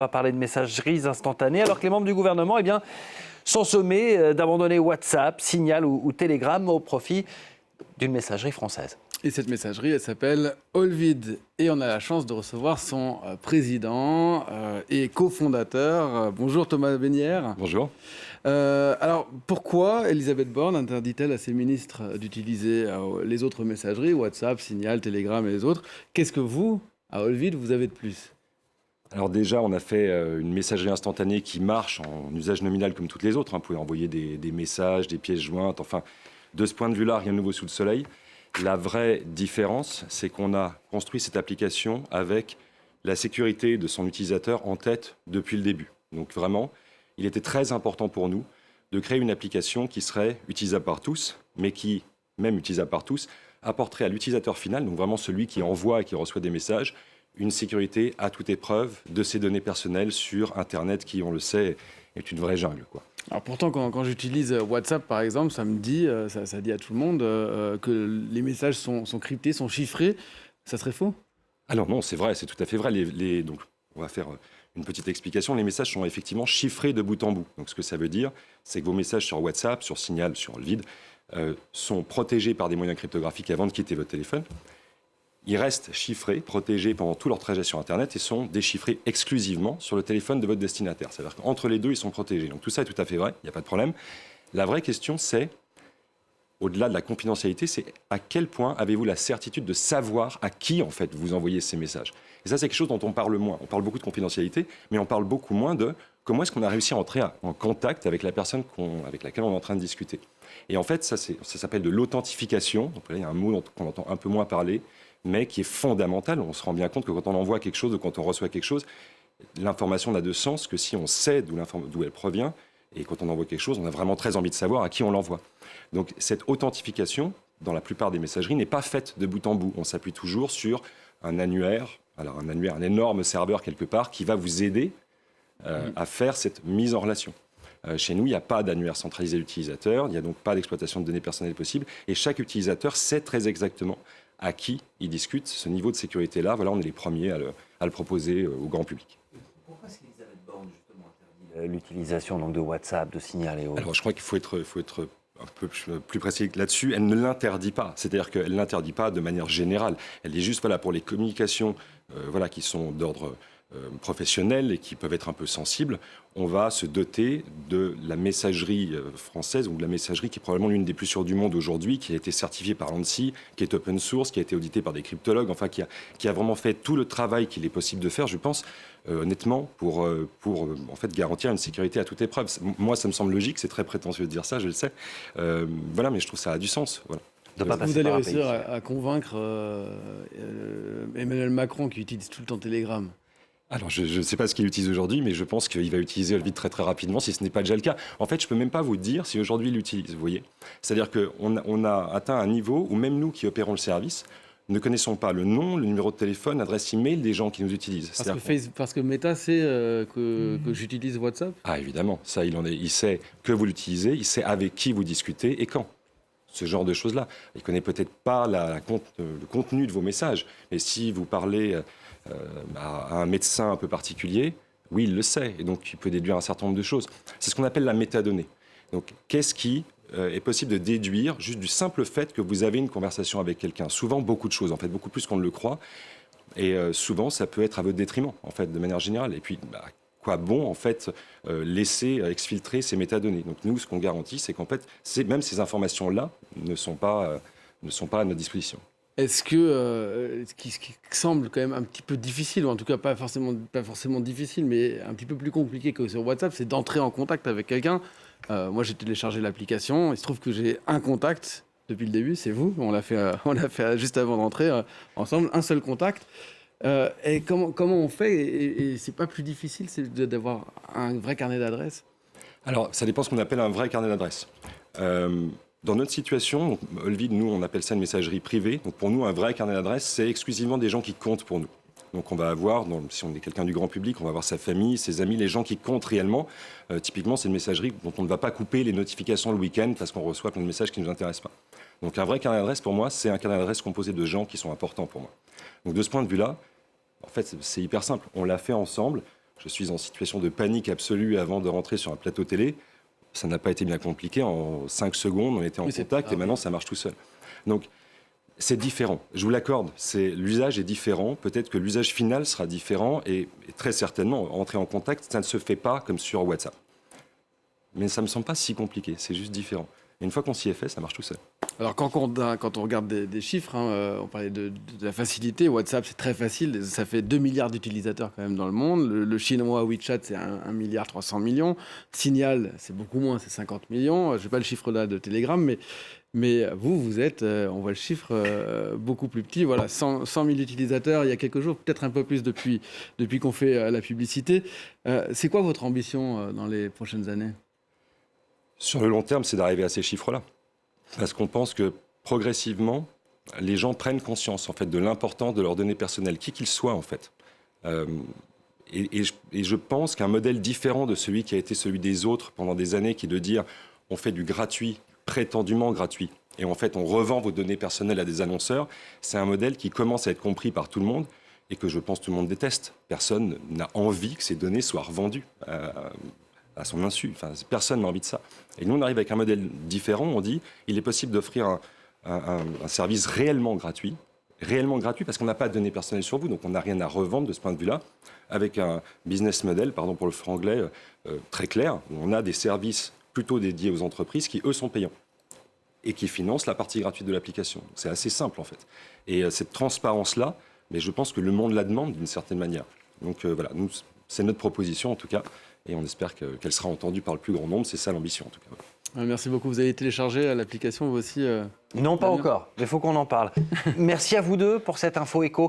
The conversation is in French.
On va parler de messageries instantanées, alors que les membres du gouvernement sont sommés d'abandonner WhatsApp, Signal ou Telegram au profit d'une messagerie française. Et cette messagerie, elle s'appelle Olvid. Et on a la chance de recevoir son président et cofondateur. Bonjour Thomas Besnier. Bonjour. Alors, pourquoi Elisabeth Borne interdit-elle à ses ministres d'utiliser les autres messageries, WhatsApp, Signal, Telegram et les autres? Qu'est-ce que vous, à Olvid, vous avez de plus? Alors déjà, on a fait une messagerie instantanée qui marche en usage nominal comme toutes les autres. Vous pouvez envoyer des messages, des pièces jointes. Enfin, de ce point de vue-là, rien de nouveau sous le soleil. La vraie différence, c'est qu'on a construit cette application avec la sécurité de son utilisateur en tête depuis le début. Donc vraiment, il était très important pour nous de créer une application qui serait utilisable par tous, mais qui, même utilisable par tous, apporterait à l'utilisateur final, donc vraiment celui qui envoie et qui reçoit des messages, une sécurité à toute épreuve de ses données personnelles sur Internet qui, on le sait, est une vraie jungle, quoi. Alors pourtant, quand j'utilise WhatsApp, par exemple, ça me dit, ça dit à tout le monde que les messages sont cryptés, sont chiffrés. Ça serait faux? Alors non, c'est vrai, c'est tout à fait vrai. Donc, on va faire une petite explication. Les messages sont effectivement chiffrés de bout en bout. Donc ce que ça veut dire, c'est que vos messages sur WhatsApp, sur Signal, sur Olvid, sont protégés par des moyens cryptographiques avant de quitter votre téléphone. Ils restent chiffrés, protégés pendant tout leur trajet sur Internet et sont déchiffrés exclusivement sur le téléphone de votre destinataire. C'est-à-dire qu'entre les deux, ils sont protégés. Donc tout ça est tout à fait vrai, il n'y a pas de problème. La vraie question, c'est, au-delà de la confidentialité, c'est à quel point avez-vous la certitude de savoir à qui, en fait, vous envoyez ces messages. Et ça, c'est quelque chose dont on parle moins. On parle beaucoup de confidentialité, mais on parle beaucoup moins de comment est-ce qu'on a réussi à entrer en contact avec la personne avec laquelle on est en train de discuter. Et en fait, ça s'appelle de l'authentification. Donc là, il y a un mot qu'on entend un peu moins parler, mais qui est fondamental. On se rend bien compte que quand on envoie quelque chose ou quand on reçoit quelque chose, l'information n'a de sens que si on sait d'où elle provient. Et quand on envoie quelque chose, on a vraiment très envie de savoir à qui on l'envoie. Donc cette authentification, dans la plupart des messageries, n'est pas faite de bout en bout. On s'appuie toujours sur un annuaire, un énorme serveur quelque part, qui va vous aider à faire cette mise en relation. Chez nous, il n'y a pas d'annuaire centralisé d'utilisateurs, il n'y a donc pas d'exploitation de données personnelles possible, et chaque utilisateur sait très exactement à qui il discute. Ce niveau de sécurité-là, voilà, on est les premiers à le proposer au grand public. Pourquoi est-ce qu'Elisabeth Borne, justement, interdit l'utilisation donc, de WhatsApp, de Signal et autres? Alors, je crois qu'il faut être un peu plus précis là-dessus. Elle ne l'interdit pas. C'est-à-dire qu'elle ne l'interdit pas de manière générale. Elle est juste pour les communications qui sont d'ordre professionnels et qui peuvent être un peu sensibles. On va se doter de la messagerie française, ou de la messagerie qui est probablement l'une des plus sûres du monde aujourd'hui, qui a été certifiée par l'ANSSI, qui est open source, qui a été auditée par des cryptologues, enfin qui a vraiment fait tout le travail qu'il est possible de faire, je pense, honnêtement, pour en fait garantir une sécurité à toute épreuve. Moi, ça me semble logique, c'est très prétentieux de dire ça, je le sais. Mais je trouve que ça a du sens. Voilà. Vous allez réussir à convaincre Emmanuel Macron qui utilise tout le temps Telegram? Alors, je ne sais pas ce qu'il utilise aujourd'hui, mais je pense qu'il va utiliser Olvid très très rapidement, si ce n'est pas déjà le cas. En fait, je ne peux même pas vous dire si aujourd'hui il l'utilise, vous voyez. C'est-à-dire qu'on a atteint un niveau où même nous qui opérons le service ne connaissons pas le nom, le numéro de téléphone, l'adresse email des gens qui nous utilisent. Parce que Meta sait que j'utilise WhatsApp? Ah, évidemment, ça, il sait que vous l'utilisez, il sait avec qui vous discutez et quand. Ce genre de choses-là. Il ne connaît peut-être pas le contenu de vos messages, mais si vous parlez à un médecin un peu particulier, oui, il le sait, et donc il peut déduire un certain nombre de choses. C'est ce qu'on appelle la métadonnée. Donc, qu'est-ce qui est possible de déduire juste du simple fait que vous avez une conversation avec quelqu'un? Souvent, beaucoup de choses, en fait, beaucoup plus qu'on ne le croit, et souvent, ça peut être à votre détriment, en fait, de manière générale. Et puis, quoi bon, en fait, laisser exfiltrer ces métadonnées? Donc, nous, ce qu'on garantit, c'est qu'en fait, même ces informations-là ne sont pas à notre disposition. Est-ce que ce qui semble quand même un petit peu difficile, ou en tout cas pas forcément difficile, mais un petit peu plus compliqué que sur WhatsApp, c'est d'entrer en contact avec quelqu'un? Moi, j'ai téléchargé l'application. Il se trouve que j'ai un contact depuis le début, c'est vous. On l'a fait juste avant d'entrer ensemble, un seul contact. Et comment on fait? Et c'est pas plus difficile, c'est d'avoir un vrai carnet d'adresses? Alors, ça dépend ce qu'on appelle un vrai carnet d'adresses. Dans notre situation, Olvid, nous, on appelle ça une messagerie privée. Donc pour nous, un vrai carnet d'adresses, c'est exclusivement des gens qui comptent pour nous. Donc on va avoir, si on est quelqu'un du grand public, on va avoir sa famille, ses amis, les gens qui comptent réellement. Typiquement, c'est une messagerie dont on ne va pas couper les notifications le week-end parce qu'on reçoit plein de messages qui ne nous intéressent pas. Donc un vrai carnet d'adresses, pour moi, c'est un carnet d'adresses composé de gens qui sont importants pour moi. Donc de ce point de vue-là, en fait, c'est hyper simple. On l'a fait ensemble. je suis en situation de panique absolue avant de rentrer sur un plateau télé. Ça n'a pas été bien compliqué. En 5 secondes, on était en contact et maintenant, ça marche tout seul. Donc, c'est différent. Je vous l'accorde. L'usage est différent. Peut-être que l'usage final sera différent et très certainement, entrer en contact, ça ne se fait pas comme sur WhatsApp. Mais ça ne me semble pas si compliqué. C'est juste différent. Et une fois qu'on s'y est fait, ça marche tout seul. Alors, quand on regarde des chiffres, on parlait de la facilité. WhatsApp, c'est très facile. Ça fait 2 milliards d'utilisateurs quand même dans le monde. Le chinois WeChat, c'est 1,3 milliard. Signal, c'est beaucoup moins, c'est 50 millions. Je n'ai pas le chiffre là de Telegram, mais vous êtes, on voit le chiffre beaucoup plus petit. Voilà, 100 000 utilisateurs il y a quelques jours, peut-être un peu plus depuis qu'on fait la publicité. C'est quoi votre ambition dans les prochaines années ? Sur le long terme, c'est d'arriver à ces chiffres-là. Parce qu'on pense que progressivement, les gens prennent conscience en fait, de l'importance de leurs données personnelles, qui qu'ils soient en fait. Et je pense qu'un modèle différent de celui qui a été celui des autres pendant des années, qui est de dire on fait du gratuit, prétendument gratuit, et en fait on revend vos données personnelles à des annonceurs, c'est un modèle qui commence à être compris par tout le monde et que je pense tout le monde déteste. Personne n'a envie que ces données soient revendues à son insu. Enfin, personne n'a envie de ça. Et nous, on arrive avec un modèle différent. On dit il est possible d'offrir un service réellement gratuit parce qu'on n'a pas de données personnelles sur vous, donc on n'a rien à revendre de ce point de vue-là, avec un business model, pardon pour le franglais, très clair, où on a des services plutôt dédiés aux entreprises qui, eux, sont payants et qui financent la partie gratuite de l'application. C'est assez simple, en fait. Et cette transparence-là, mais je pense que le monde la demande d'une certaine manière. Donc voilà, c'est notre proposition, en tout cas. Et on espère qu'elle sera entendue par le plus grand nombre. C'est ça l'ambition, en tout cas. Merci beaucoup. Vous avez téléchargé l'application, vous aussi Non, pas encore, mais il faut qu'on en parle. Merci à vous deux pour cette info éco.